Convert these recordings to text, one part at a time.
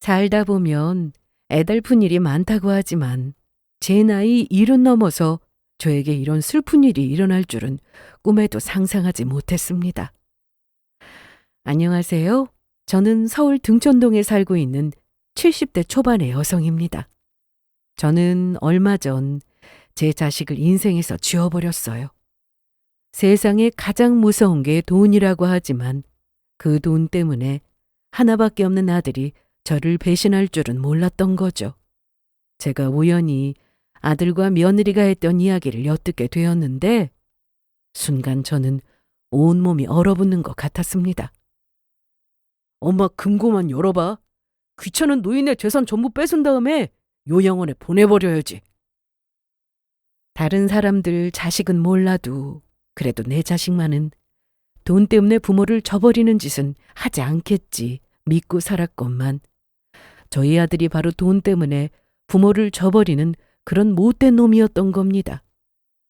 살다 보면 애달픈 일이 많다고 하지만 제 나이 70 넘어서 저에게 이런 슬픈 일이 일어날 줄은 꿈에도 상상하지 못했습니다. 안녕하세요. 저는 서울 등촌동에 살고 있는 70대 초반의 여성입니다. 저는 얼마 전 제 자식을 인생에서 지워버렸어요. 세상에 가장 무서운 게 돈이라고 하지만 그 돈 때문에 하나밖에 없는 아들이 저를 배신할 줄은 몰랐던 거죠. 제가 우연히 아들과 며느리가 했던 이야기를 엿듣게 되었는데 순간 저는 온몸이 얼어붙는 것 같았습니다. 엄마 금고만 열어봐. 귀찮은 노인의 재산 전부 뺏은 다음에 요양원에 보내버려야지. 다른 사람들 자식은 몰라도 그래도 내 자식만은 돈 때문에 부모를 저버리는 짓은 하지 않겠지 믿고 살았건만 저희 아들이 바로 돈 때문에 부모를 저버리는 그런 못된 놈이었던 겁니다.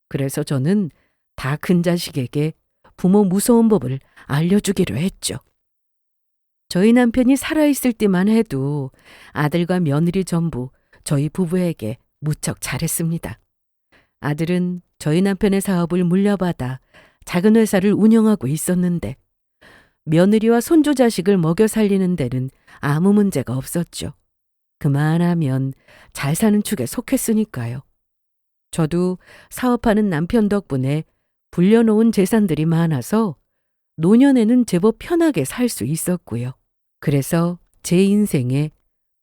그래서 저는 다 큰 자식에게 부모 무서운 법을 알려주기로 했죠. 저희 남편이 살아있을 때만 해도 아들과 며느리 전부 저희 부부에게 무척 잘했습니다. 아들은 저희 남편의 사업을 물려받아 작은 회사를 운영하고 있었는데 며느리와 손주 자식을 먹여 살리는 데는 아무 문제가 없었죠. 그만하면 잘 사는 축에 속했으니까요. 저도 사업하는 남편 덕분에 불려놓은 재산들이 많아서 노년에는 제법 편하게 살 수 있었고요. 그래서 제 인생에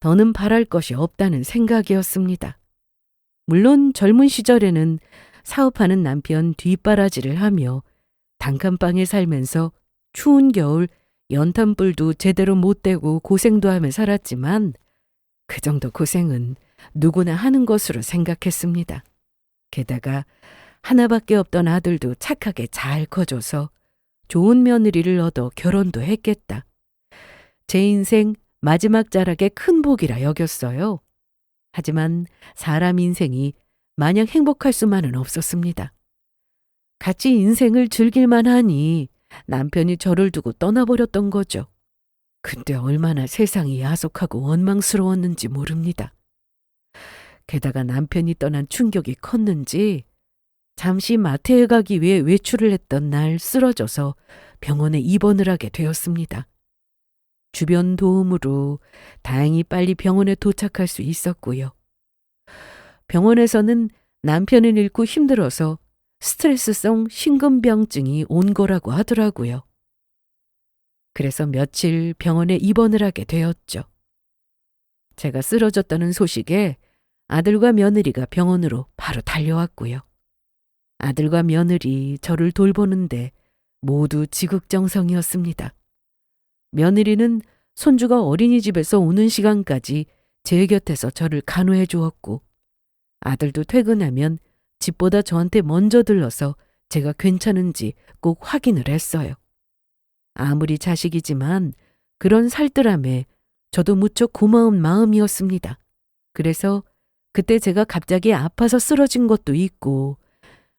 더는 바랄 것이 없다는 생각이었습니다. 물론 젊은 시절에는 사업하는 남편 뒷바라지를 하며 단칸방에 살면서 추운 겨울 연탄불도 제대로 못 대고 고생도 하며 살았지만 그 정도 고생은 누구나 하는 것으로 생각했습니다. 게다가 하나밖에 없던 아들도 착하게 잘 커줘서 좋은 며느리를 얻어 결혼도 했겠다. 제 인생 마지막 자락의 큰 복이라 여겼어요. 하지만 사람 인생이 마냥 행복할 수만은 없었습니다. 같이 인생을 즐길만 하니 남편이 저를 두고 떠나버렸던 거죠. 근데 얼마나 세상이 야속하고 원망스러웠는지 모릅니다. 게다가 남편이 떠난 충격이 컸는지 잠시 마트에 가기 위해 외출을 했던 날 쓰러져서 병원에 입원을 하게 되었습니다. 주변 도움으로 다행히 빨리 병원에 도착할 수 있었고요. 병원에서는 남편을 잃고 힘들어서 스트레스성 심근병증이 온 거라고 하더라고요. 그래서 며칠 병원에 입원을 하게 되었죠. 제가 쓰러졌다는 소식에 아들과 며느리가 병원으로 바로 달려왔고요. 아들과 며느리 저를 돌보는데 모두 지극정성이었습니다. 며느리는 손주가 어린이집에서 오는 시간까지 제 곁에서 저를 간호해 주었고 아들도 퇴근하면 집보다 저한테 먼저 들러서 제가 괜찮은지 꼭 확인을 했어요. 아무리 자식이지만 그런 살뜰함에 저도 무척 고마운 마음이었습니다. 그래서 그때 제가 갑자기 아파서 쓰러진 것도 있고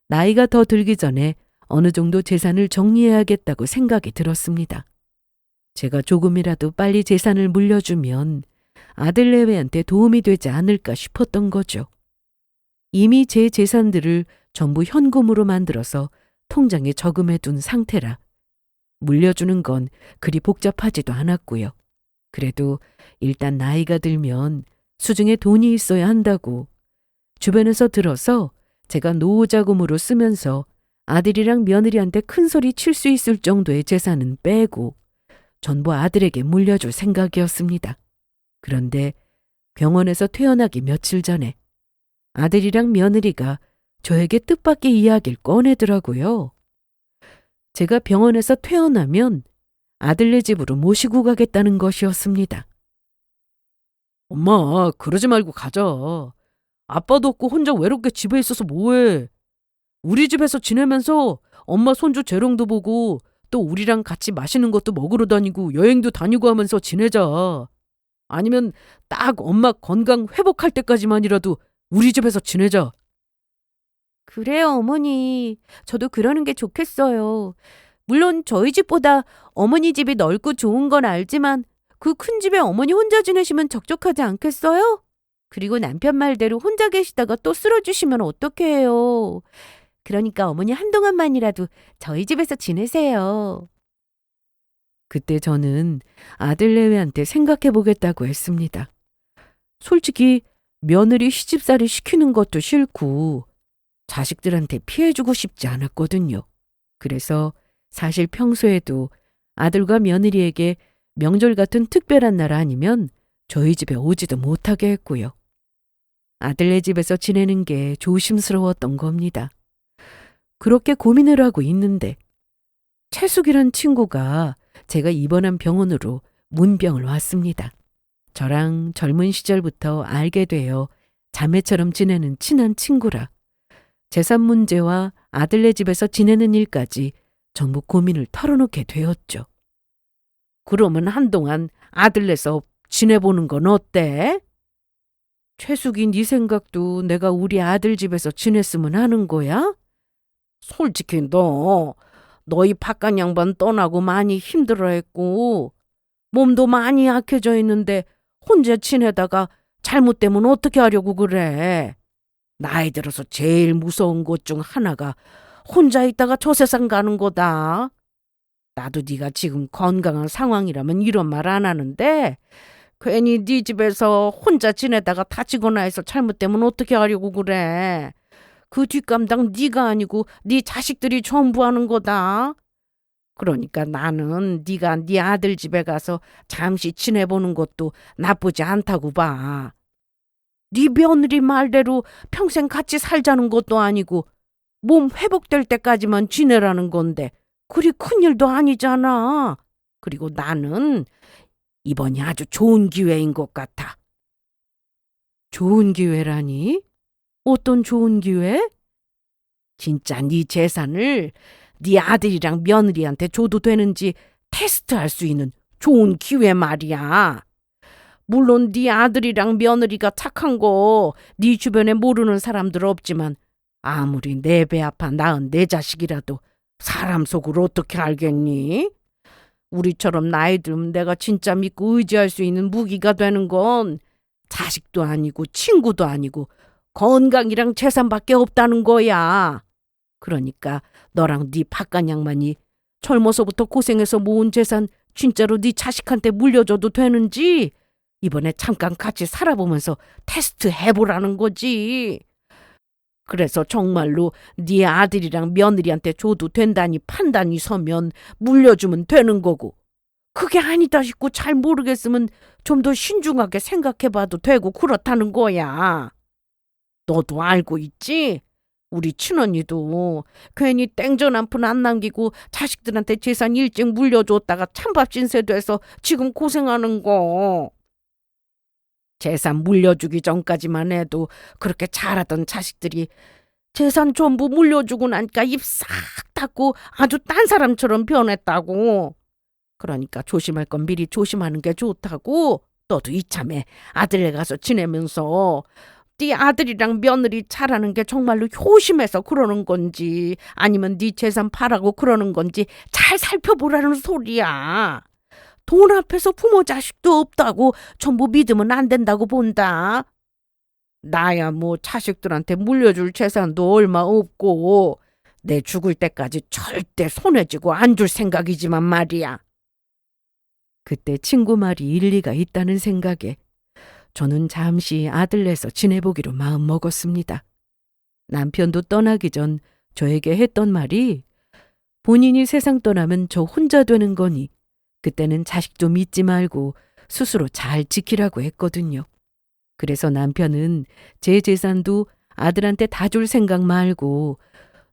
나이가 더 들기 전에 어느 정도 재산을 정리해야겠다고 생각이 들었습니다. 제가 조금이라도 빨리 재산을 물려주면 아들내외한테 도움이 되지 않을까 싶었던 거죠. 이미 제 재산들을 전부 현금으로 만들어서 통장에 저금해 둔 상태라 물려주는 건 그리 복잡하지도 않았고요. 그래도 일단 나이가 들면 수중에 돈이 있어야 한다고 주변에서 들어서 제가 노후자금으로 쓰면서 아들이랑 며느리한테 큰 소리 칠 수 있을 정도의 재산은 빼고 전부 아들에게 물려줄 생각이었습니다. 그런데 병원에서 퇴원하기 며칠 전에 아들이랑 며느리가 저에게 뜻밖의 이야기를 꺼내더라고요. 제가 병원에서 퇴원하면 아들네 집으로 모시고 가겠다는 것이었습니다. 엄마, 그러지 말고 가자. 아빠도 없고 혼자 외롭게 집에 있어서 뭐해. 우리 집에서 지내면서 엄마 손주 재롱도 보고 또 우리랑 같이 맛있는 것도 먹으러 다니고 여행도 다니고 하면서 지내자. 아니면 딱 엄마 건강 회복할 때까지만이라도 우리 집에서 지내자. 그래요, 어머니. 저도 그러는 게 좋겠어요. 물론 저희 집보다 어머니 집이 넓고 좋은 건 알지만 그 큰 집에 어머니 혼자 지내시면 적적하지 않겠어요? 그리고 남편 말대로 혼자 계시다가 또 쓰러지시면 어떡해요. 그러니까 어머니 한동안만이라도 저희 집에서 지내세요. 그때 저는 아들내외한테 생각해 보겠다고 했습니다. 솔직히 며느리 시집살이 시키는 것도 싫고 자식들한테 피해주고 싶지 않았거든요. 그래서 사실 평소에도 아들과 며느리에게 명절 같은 특별한 날 아니면 저희 집에 오지도 못하게 했고요. 아들네 집에서 지내는 게 조심스러웠던 겁니다. 그렇게 고민을 하고 있는데 채숙이란 친구가 제가 입원한 병원으로 문병을 왔습니다. 저랑 젊은 시절부터 알게 되어 자매처럼 지내는 친한 친구라 재산 문제와 아들네 집에서 지내는 일까지 전부 고민을 털어놓게 되었죠. 그러면 한동안 아들네서 지내보는 건 어때? 최숙이 네 생각도 내가 우리 아들 집에서 지냈으면 하는 거야? 솔직히 너희 바깥 양반 떠나고 많이 힘들어했고 몸도 많이 약해져 있는데 혼자 지내다가 잘못되면 어떻게 하려고 그래? 나이 들어서 제일 무서운 것 중 하나가 혼자 있다가 저 세상 가는 거다. 나도 네가 지금 건강한 상황이라면 이런 말 안 하는데 괜히 네 집에서 혼자 지내다가 다치거나 해서 잘못되면 어떻게 하려고 그래? 그 뒷감당 네가 아니고 네 자식들이 전부 하는 거다. 그러니까 나는 네가 네 아들 집에 가서 잠시 지내보는 것도 나쁘지 않다고 봐. 네 며느리 말대로 평생 같이 살자는 것도 아니고 몸 회복될 때까지만 지내라는 건데 그리 큰일도 아니잖아. 그리고 나는 이번이 아주 좋은 기회인 것 같아. 좋은 기회라니? 어떤 좋은 기회? 진짜 네 재산을 네 아들이랑 며느리한테 줘도 되는지 테스트할 수 있는 좋은 기회 말이야. 물론 네 아들이랑 며느리가 착한 거 네 주변에 모르는 사람들 없지만 아무리 내 배 아파 낳은 내 자식이라도 사람 속을 어떻게 알겠니? 우리처럼 나이 들면 내가 진짜 믿고 의지할 수 있는 무기가 되는 건 자식도 아니고 친구도 아니고 건강이랑 재산밖에 없다는 거야. 그러니까 너랑 네 바깥 양반이 젊어서부터 고생해서 모은 재산 진짜로 네 자식한테 물려줘도 되는지 이번에 잠깐 같이 살아보면서 테스트 해보라는 거지. 그래서 정말로 네 아들이랑 며느리한테 줘도 된다니 판단이 서면 물려주면 되는 거고 그게 아니다 싶고 잘 모르겠으면 좀 더 신중하게 생각해봐도 되고 그렇다는 거야. 너도 알고 있지? 우리 친언니도 괜히 땡전 한 푼 안 남기고 자식들한테 재산 일찍 물려줬다가 찬밥 신세돼서 지금 고생하는 거. 재산 물려주기 전까지만 해도 그렇게 잘하던 자식들이 재산 전부 물려주고 나니까 입 싹 닫고 아주 딴 사람처럼 변했다고. 그러니까 조심할 건 미리 조심하는 게 좋다고. 너도 이참에 아들네 가서 지내면서 네 아들이랑 며느리 잘하는 게 정말로 효심해서 그러는 건지 아니면 네 재산 팔라고 그러는 건지 잘 살펴보라는 소리야. 돈 앞에서 부모 자식도 없다고 전부 믿으면 안 된다고 본다. 나야 뭐 자식들한테 물려줄 재산도 얼마 없고 내 죽을 때까지 절대 손에 쥐고 안 줄 생각이지만 말이야. 그때 친구 말이 일리가 있다는 생각에 저는 잠시 아들네서 지내보기로 마음먹었습니다. 남편도 떠나기 전 저에게 했던 말이 본인이 세상 떠나면 저 혼자 되는 거니 그때는 자식도 믿지 말고 스스로 잘 지키라고 했거든요. 그래서 남편은 제 재산도 아들한테 다 줄 생각 말고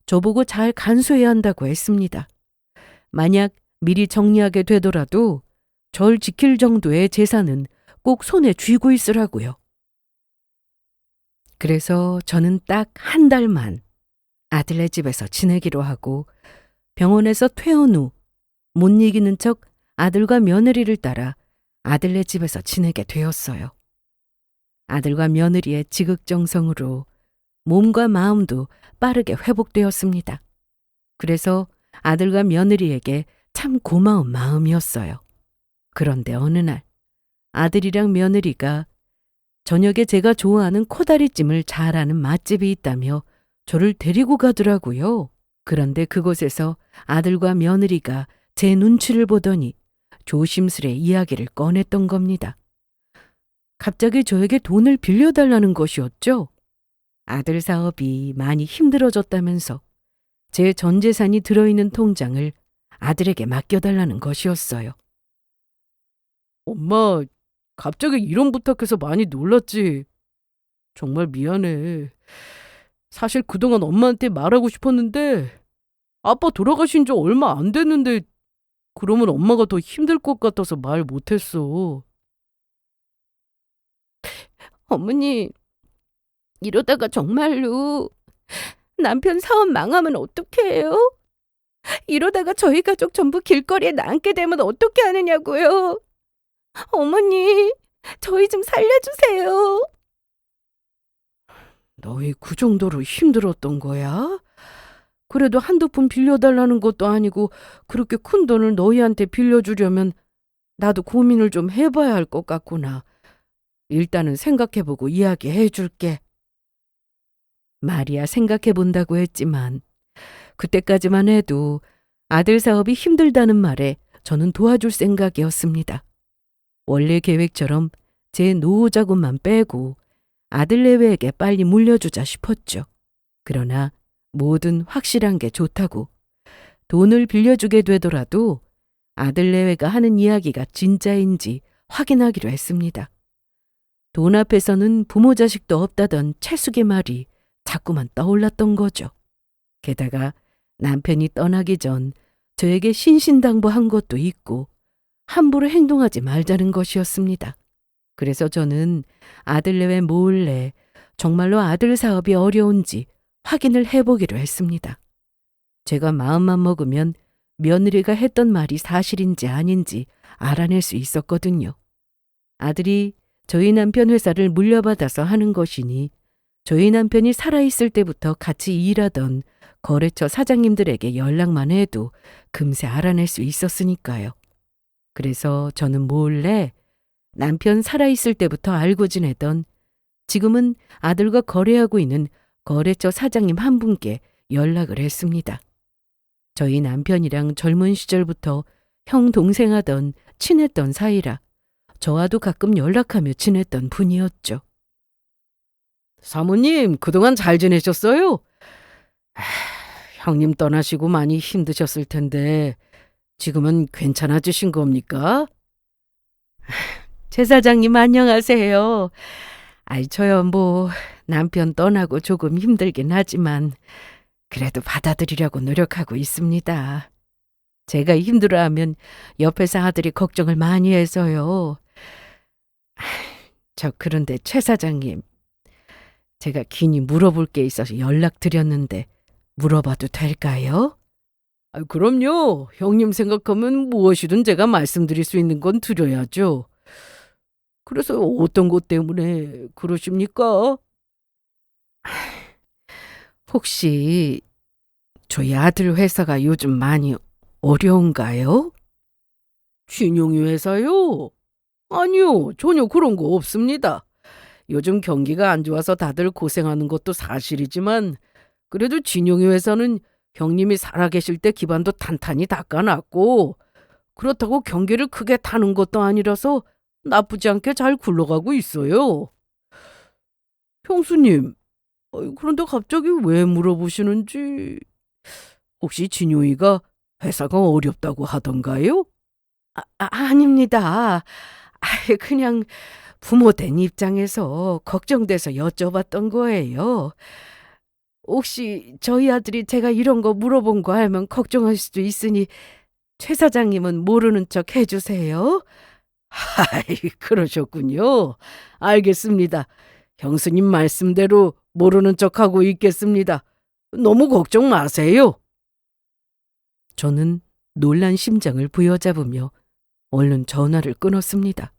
저보고 잘 간수해야 한다고 했습니다. 만약 미리 정리하게 되더라도 절 지킬 정도의 재산은 꼭 손에 쥐고 있으라고요. 그래서 저는 딱 한 달만 아들네 집에서 지내기로 하고 병원에서 퇴원 후 못 이기는 척 아들과 며느리를 따라 아들네 집에서 지내게 되었어요. 아들과 며느리의 지극정성으로 몸과 마음도 빠르게 회복되었습니다. 그래서 아들과 며느리에게 참 고마운 마음이었어요. 그런데 어느 날 아들이랑 며느리가 저녁에 제가 좋아하는 코다리찜을 잘하는 맛집이 있다며 저를 데리고 가더라고요. 그런데 그곳에서 아들과 며느리가 제 눈치를 보더니 조심스레 이야기를 꺼냈던 겁니다. 갑자기 저에게 돈을 빌려달라는 것이었죠. 아들 사업이 많이 힘들어졌다면서 제 전 재산이 들어있는 통장을 아들에게 맡겨달라는 것이었어요. 엄마, 갑자기 이런 부탁해서 많이 놀랐지. 정말 미안해. 사실 그동안 엄마한테 말하고 싶었는데 아빠 돌아가신 지 얼마 안 됐는데 그러면 엄마가 더 힘들 것 같아서 말 못했어. 어머니, 이러다가 정말로 남편 사업 망하면 어떡해요? 이러다가 저희 가족 전부 길거리에 남게 되면 어떻게 하느냐고요? 어머니, 저희 좀 살려주세요. 너희 그 정도로 힘들었던 거야? 그래도 한두 푼 빌려달라는 것도 아니고 그렇게 큰 돈을 너희한테 빌려주려면 나도 고민을 좀 해봐야 할 것 같구나. 일단은 생각해보고 이야기해줄게. 말이야 생각해본다고 했지만 그때까지만 해도 아들 사업이 힘들다는 말에 저는 도와줄 생각이었습니다. 원래 계획처럼 제 노후 자금만 빼고 아들내외에게 빨리 물려주자 싶었죠. 그러나 뭐든 확실한 게 좋다고 돈을 빌려주게 되더라도 아들내외가 하는 이야기가 진짜인지 확인하기로 했습니다. 돈 앞에서는 부모 자식도 없다던 채숙의 말이 자꾸만 떠올랐던 거죠. 게다가 남편이 떠나기 전 저에게 신신당부한 것도 있고 함부로 행동하지 말자는 것이었습니다. 그래서 저는 아들내외 몰래 정말로 아들 사업이 어려운지 확인을 해보기로 했습니다. 제가 마음만 먹으면 며느리가 했던 말이 사실인지 아닌지 알아낼 수 있었거든요. 아들이 저희 남편 회사를 물려받아서 하는 것이니 저희 남편이 살아있을 때부터 같이 일하던 거래처 사장님들에게 연락만 해도 금세 알아낼 수 있었으니까요. 그래서 저는 몰래 남편 살아있을 때부터 알고 지내던 지금은 아들과 거래하고 있는 거래처 사장님 한 분께 연락을 했습니다. 저희 남편이랑 젊은 시절부터 형 동생 하던 친했던 사이라 저와도 가끔 연락하며 지냈던 분이었죠. 사모님, 그동안 잘 지내셨어요? 형님 떠나시고 많이 힘드셨을 텐데 지금은 괜찮아지신 겁니까? 제 사장님 안녕하세요. 저요 남편 떠나고 조금 힘들긴 하지만 그래도 받아들이려고 노력하고 있습니다. 제가 힘들어하면 옆에서 아들이 걱정을 많이 해서요. 그런데 최 사장님, 제가 긴히 물어볼 게 있어서 연락드렸는데 물어봐도 될까요? 그럼요. 형님 생각하면 무엇이든 제가 말씀드릴 수 있는 건 드려야죠. 그래서 어떤 것 때문에 그러십니까? 혹시 저희 아들 회사가 요즘 많이 어려운가요? 진용이 회사요? 아니요, 전혀 그런 거 없습니다. 요즘 경기가 안 좋아서 다들 고생하는 것도 사실이지만 그래도 진용이 회사는 형님이 살아계실 때 기반도 탄탄히 닦아놨고 그렇다고 경기를 크게 타는 것도 아니라서 나쁘지 않게 잘 굴러가고 있어요. 형수님, 그런데 갑자기 왜 물어보시는지 혹시 진용이가 회사가 어렵다고 하던가요? 아닙니다. 그냥 부모 된 입장에서 걱정돼서 여쭤봤던 거예요. 혹시 저희 아들이 제가 이런 거 물어본 거 알면 걱정할 수도 있으니 최 사장님은 모르는 척 해주세요. 그러셨군요. 알겠습니다. 형수님 말씀대로 모르는 척하고 있겠습니다. 너무 걱정 마세요. 저는 놀란 심장을 부여잡으며 얼른 전화를 끊었습니다.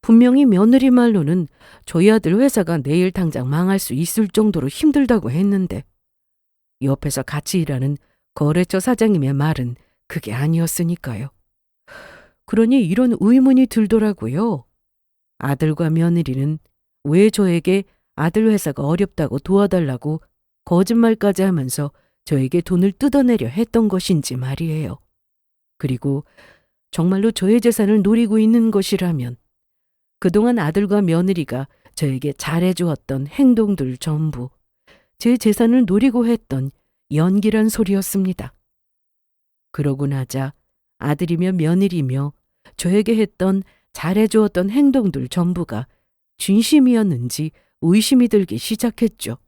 분명히 며느리 말로는 저희 아들 회사가 내일 당장 망할 수 있을 정도로 힘들다고 했는데 옆에서 같이 일하는 거래처 사장님의 말은 그게 아니었으니까요. 그러니 이런 의문이 들더라고요. 아들과 며느리는 왜 저에게 아들 회사가 어렵다고 도와달라고 거짓말까지 하면서 저에게 돈을 뜯어내려 했던 것인지 말이에요. 그리고 정말로 저의 재산을 노리고 있는 것이라면 그동안 아들과 며느리가 저에게 잘해주었던 행동들 전부 제 재산을 노리고 했던 연기란 소리였습니다. 그러고 나자 아들이며 며느리며 저에게 했던 잘해주었던 행동들 전부가 진심이었는지 의심이 들기 시작했죠.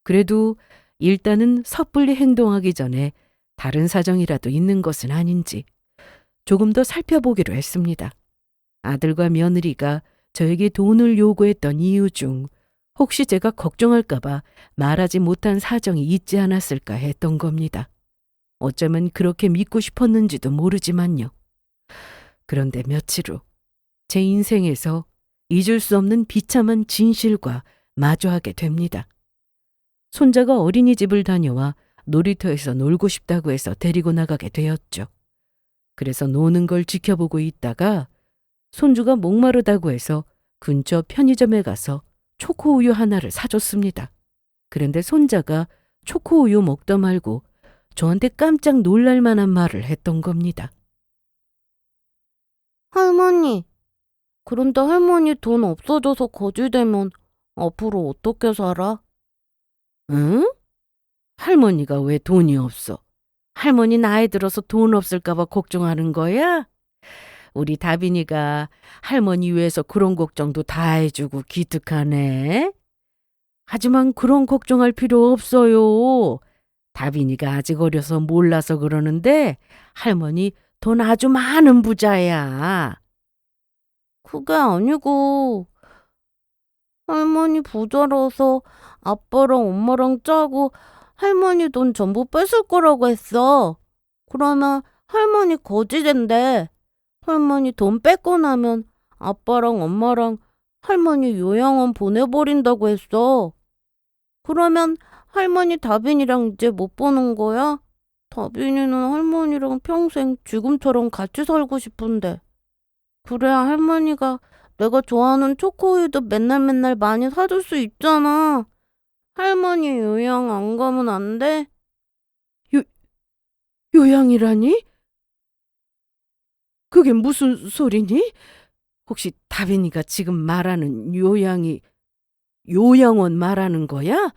그래도 일단은 섣불리 행동하기 전에 다른 사정이라도 있는 것은 아닌지 조금 더 살펴보기로 했습니다. 아들과 며느리가 저에게 돈을 요구했던 이유 중 혹시 제가 걱정할까봐 말하지 못한 사정이 있지 않았을까 했던 겁니다. 어쩌면 그렇게 믿고 싶었는지도 모르지만요. 그런데 며칠 후 제 인생에서 잊을 수 없는 비참한 진실과 마주하게 됩니다. 손자가 어린이집을 다녀와 놀이터에서 놀고 싶다고 해서 데리고 나가게 되었죠. 그래서 노는 걸 지켜보고 있다가 손주가 목마르다고 해서 근처 편의점에 가서 초코우유 하나를 사줬습니다. 그런데 손자가 초코우유 먹다 말고 저한테 깜짝 놀랄 만한 말을 했던 겁니다. 할머니, 그런데 할머니 돈 없어져서 거지되면 앞으로 어떻게 살아? 응? 할머니가 왜 돈이 없어? 할머니 나이 들어서 돈 없을까봐 걱정하는 거야? 우리 다빈이가 할머니 위해서 그런 걱정도 다 해주고 기특하네. 하지만 그런 걱정할 필요 없어요. 다빈이가 아직 어려서 몰라서 그러는데 할머니 돈 아주 많은 부자야. 그게 아니고 할머니 부자라서 아빠랑 엄마랑 짜고 할머니 돈 전부 뺏을 거라고 했어. 그러면 할머니 거지된대. 할머니 돈 뺏고 나면 아빠랑 엄마랑 할머니 요양원 보내버린다고 했어. 그러면 할머니 다빈이랑 이제 못 보는 거야? 다빈이는 할머니랑 평생 지금처럼 같이 살고 싶은데. 그래야 할머니가 내가 좋아하는 초코우유도 맨날 많이 사줄 수 있잖아. 할머니 요양 안 가면 안 돼? 요양이라니? 그게 무슨 소리니? 혹시 다빈이가 지금 말하는 요양이 요양원 말하는 거야?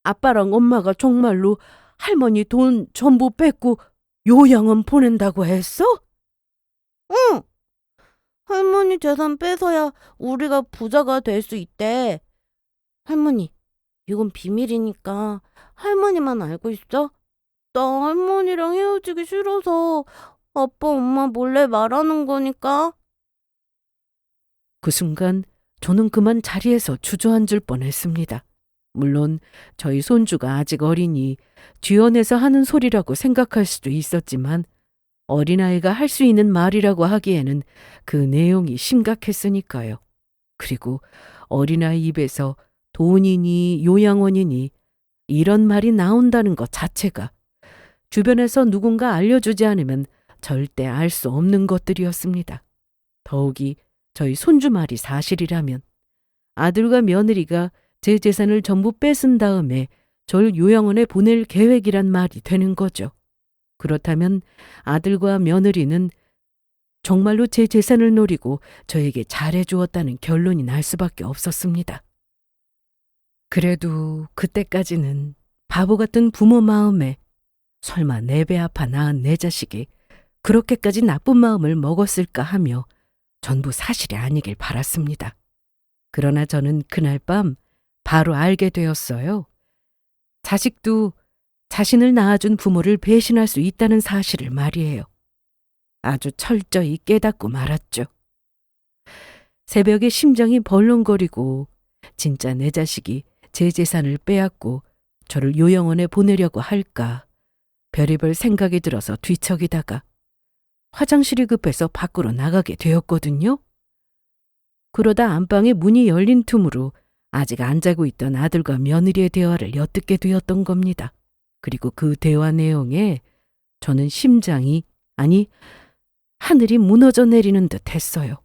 아빠랑 엄마가 정말로 할머니 돈 전부 뺏고 요양원 보낸다고 했어? 응! 할머니 재산 뺏어야 우리가 부자가 될 수 있대. 할머니, 이건 비밀이니까 할머니만 알고 있어? 나 할머니랑 헤어지기 싫어서 아빠, 엄마 몰래 말하는 거니까. 그 순간 저는 그만 자리에서 주저앉을 뻔했습니다. 물론 저희 손주가 아직 어리니 쥐어내서 하는 소리라고 생각할 수도 있었지만 어린아이가 할 수 있는 말이라고 하기에는 그 내용이 심각했으니까요. 그리고 어린아이 입에서 돈이니 요양원이니 이런 말이 나온다는 것 자체가 주변에서 누군가 알려주지 않으면 절대 알 수 없는 것들이었습니다. 더욱이 저희 손주 말이 사실이라면 아들과 며느리가 제 재산을 전부 뺏은 다음에 절 요양원에 보낼 계획이란 말이 되는 거죠. 그렇다면 아들과 며느리는 정말로 제 재산을 노리고 저에게 잘해주었다는 결론이 날 수밖에 없었습니다. 그래도 그때까지는 바보 같은 부모 마음에 설마 내 배 아파 낳은 내 자식이 그렇게까지 나쁜 마음을 먹었을까 하며 전부 사실이 아니길 바랐습니다. 그러나 저는 그날 밤 바로 알게 되었어요. 자식도 자신을 낳아준 부모를 배신할 수 있다는 사실을 말이에요. 아주 철저히 깨닫고 말았죠. 새벽에 심장이 벌렁거리고 진짜 내 자식이 제 재산을 빼앗고 저를 요양원에 보내려고 할까 별의별 생각이 들어서 뒤척이다가 화장실이 급해서 밖으로 나가게 되었거든요. 그러다 안방에 문이 열린 틈으로 아직 안 자고 있던 아들과 며느리의 대화를 엿듣게 되었던 겁니다. 그리고 그 대화 내용에 저는 심장이, 아니 하늘이 무너져 내리는 듯 했어요.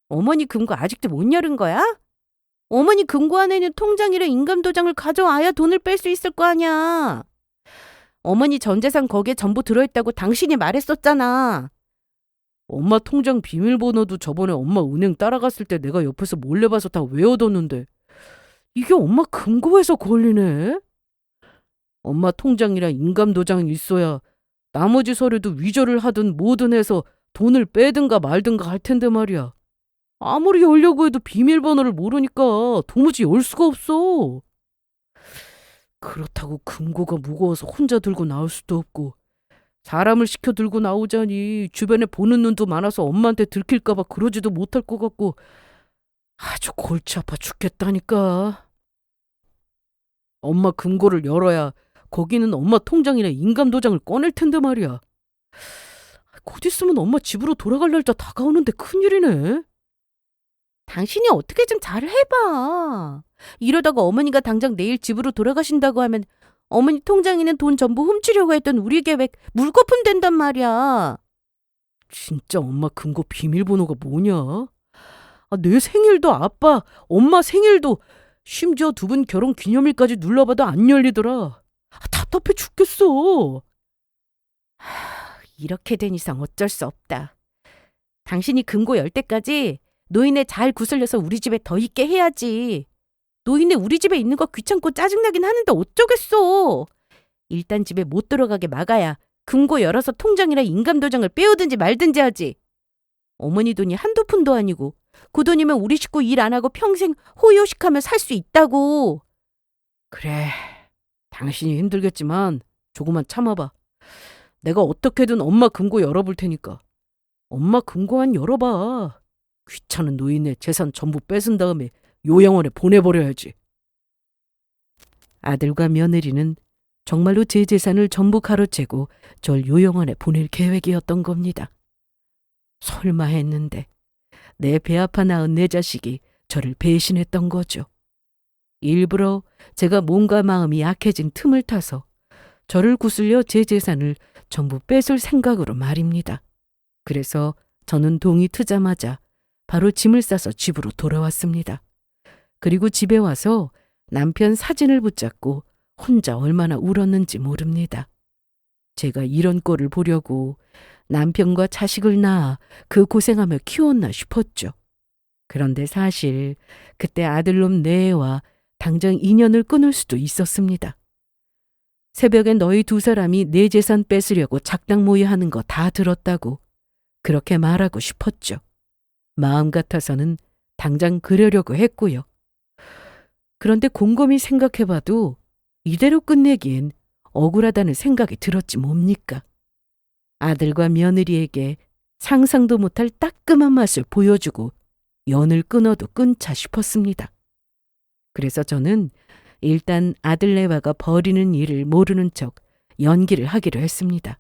어머니 금고 아직도 못 열은 거야? 어머니 금고 안에 있는 통장이랑 인감도장을 가져와야 돈을 뺄 수 있을 거 아니야. 어머니 전 재산 거기에 전부 들어있다고 당신이 말했었잖아. 엄마 통장 비밀번호도 저번에 엄마 은행 따라갔을 때 내가 옆에서 몰래 봐서 다 외워뒀는데 이게 엄마 금고에서 걸리네? 엄마 통장이랑 인감도장이 있어야 나머지 서류도 위조를 하든 뭐든 해서 돈을 빼든가 말든가 할 텐데 말이야. 아무리 열려고 해도 비밀번호를 모르니까 도무지 열 수가 없어. 그렇다고 금고가 무거워서 혼자 들고 나올 수도 없고 사람을 시켜 들고 나오자니 주변에 보는 눈도 많아서 엄마한테 들킬까봐 그러지도 못할 것 같고 아주 골치 아파 죽겠다니까. 엄마 금고를 열어야 거기는 엄마 통장이나 인감도장을 꺼낼 텐데 말이야. 곧 있으면 엄마 집으로 돌아갈 날짜 다가오는데 큰일이네. 당신이 어떻게 좀 잘 해봐. 이러다가 어머니가 당장 내일 집으로 돌아가신다고 하면 어머니 통장에는 돈 전부 훔치려고 했던 우리 계획 물거품 된단 말이야. 진짜 엄마 금고 비밀번호가 뭐냐? 내 생일도 아빠, 엄마 생일도 심지어 두 분 결혼 기념일까지 눌러봐도 안 열리더라. 답답해 죽겠어. 이렇게 된 이상 어쩔 수 없다. 당신이 금고 열 때까지 노인네 잘 구슬려서 우리 집에 더 있게 해야지. 노인네 우리 집에 있는 거 귀찮고 짜증나긴 하는데 어쩌겠어. 일단 집에 못 들어가게 막아야 금고 열어서 통장이랑 인감도장을 빼오든지 말든지 하지. 어머니 돈이 한두 푼도 아니고 그 돈이면 우리 식구 일 안 하고 평생 호요식하며 살 수 있다고. 그래, 당신이 힘들겠지만 조금만 참아봐. 내가 어떻게든 엄마 금고 열어볼 테니까. 엄마 금고 한 열어봐. 귀찮은 노인네 재산 전부 뺏은 다음에 요양원에 보내버려야지. 아들과 며느리는 정말로 제 재산을 전부 가로채고 절 요양원에 보낼 계획이었던 겁니다. 설마 했는데 내 배 아파 낳은 내 자식이 저를 배신했던 거죠. 일부러 제가 몸과 마음이 약해진 틈을 타서 저를 구슬려 제 재산을 전부 뺏을 생각으로 말입니다. 그래서 저는 동이 트자마자 바로 짐을 싸서 집으로 돌아왔습니다. 그리고 집에 와서 남편 사진을 붙잡고 혼자 얼마나 울었는지 모릅니다. 제가 이런 꼴을 보려고 남편과 자식을 낳아 그 고생하며 키웠나 싶었죠. 그런데 사실 그때 아들놈 넷와 당장 인연을 끊을 수도 있었습니다. 새벽에 너희 두 사람이 내 재산 뺏으려고 작당 모의하는 거 다 들었다고 그렇게 말하고 싶었죠. 마음 같아서는 당장 그러려고 했고요. 그런데 곰곰이 생각해봐도 이대로 끝내기엔 억울하다는 생각이 들었지 뭡니까. 아들과 며느리에게 상상도 못할 따끔한 맛을 보여주고 연을 끊어도 끊자 싶었습니다. 그래서 저는 일단 아들네와가 벌이는 일을 모르는 척 연기를 하기로 했습니다.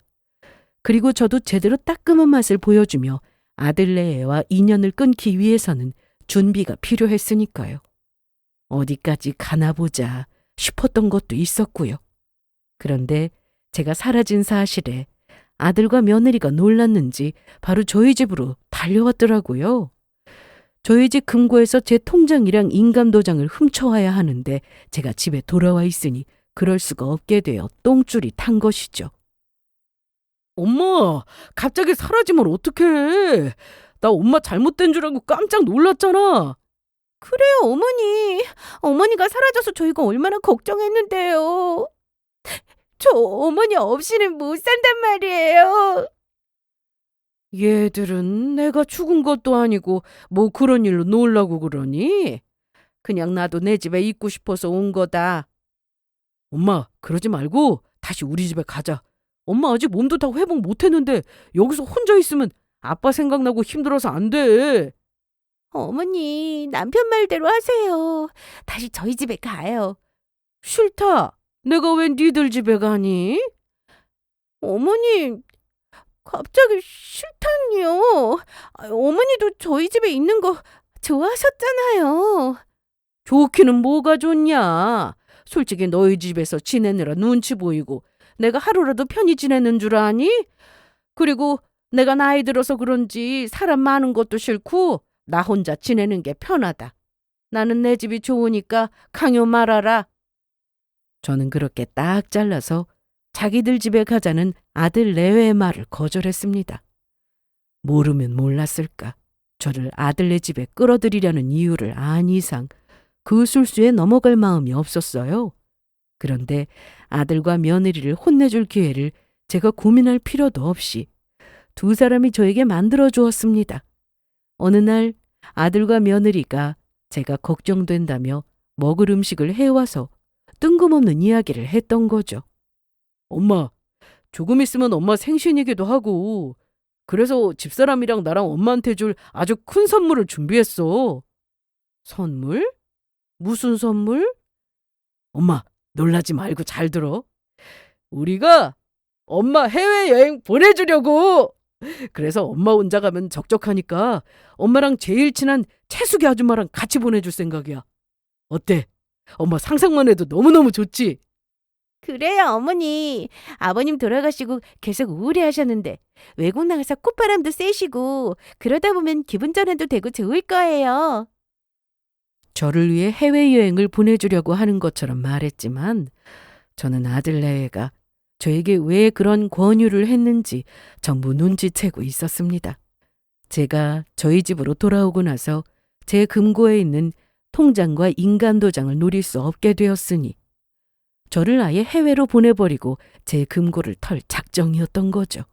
그리고 저도 제대로 따끔한 맛을 보여주며 아들네와 인연을 끊기 위해서는 준비가 필요했으니까요. 어디까지 가나 보자 싶었던 것도 있었고요. 그런데 제가 사라진 사실에 아들과 며느리가 놀랐는지 바로 저희 집으로 달려왔더라고요. 저희 집 금고에서 제 통장이랑 인감도장을 훔쳐와야 하는데 제가 집에 돌아와 있으니 그럴 수가 없게 되어 똥줄이 탄 것이죠. 엄마, 갑자기 사라지면 어떡해. 나 엄마 잘못된 줄 알고 깜짝 놀랐잖아. 그래요, 어머니. 어머니가 사라져서 저희가 얼마나 걱정했는데요. 저 어머니 없이는 못 산단 말이에요. 얘들은 내가 죽은 것도 아니고 뭐 그런 일로 놀라고 그러니? 그냥 나도 내 집에 있고 싶어서 온 거다. 엄마, 그러지 말고 다시 우리 집에 가자. 엄마 아직 몸도 다 회복 못했는데 여기서 혼자 있으면 아빠 생각나고 힘들어서 안 돼. 어머니, 남편 말대로 하세요. 다시 저희 집에 가요. 싫다. 내가 왜 니들 집에 가니? 어머니, 갑자기 싫다니요. 어머니도 저희 집에 있는 거 좋아하셨잖아요. 좋기는 뭐가 좋냐. 솔직히 너희 집에서 지내느라 눈치 보이고 내가 하루라도 편히 지내는 줄 아니? 그리고 내가 나이 들어서 그런지 사람 많은 것도 싫고 나 혼자 지내는 게 편하다. 나는 내 집이 좋으니까 강요 말아라. 저는 그렇게 딱 잘라서 자기들 집에 가자는 아들 내외의 말을 거절했습니다. 모르면 몰랐을까. 저를 아들네 집에 끌어들이려는 이유를 안 이상 그 술수에 넘어갈 마음이 없었어요. 그런데 아들과 며느리를 혼내줄 기회를 제가 고민할 필요도 없이 두 사람이 저에게 만들어 주었습니다. 어느 날 아들과 며느리가 제가 걱정된다며 먹을 음식을 해와서 뜬금없는 이야기를 했던 거죠. 엄마, 조금 있으면 엄마 생신이기도 하고 그래서 집사람이랑 나랑 엄마한테 줄 아주 큰 선물을 준비했어. 선물? 무슨 선물? 엄마, 놀라지 말고 잘 들어. 우리가 엄마 해외여행 보내주려고. 그래서 엄마 혼자 가면 적적하니까 엄마랑 제일 친한 채숙이 아줌마랑 같이 보내줄 생각이야. 어때? 엄마 상상만 해도 너무너무 좋지? 그래요, 어머니. 아버님 돌아가시고 계속 우울해하셨는데 외국 나가서 콧바람도 쐬시고 그러다 보면 기분 전환도 되고 좋을 거예요. 저를 위해 해외여행을 보내주려고 하는 것처럼 말했지만 저는 아들 내외가 저에게 왜 그런 권유를 했는지 전부 눈치채고 있었습니다. 제가 저희 집으로 돌아오고 나서 제 금고에 있는 통장과 인간도장을 노릴 수 없게 되었으니 저를 아예 해외로 보내버리고 제 금고를 털 작정이었던 거죠.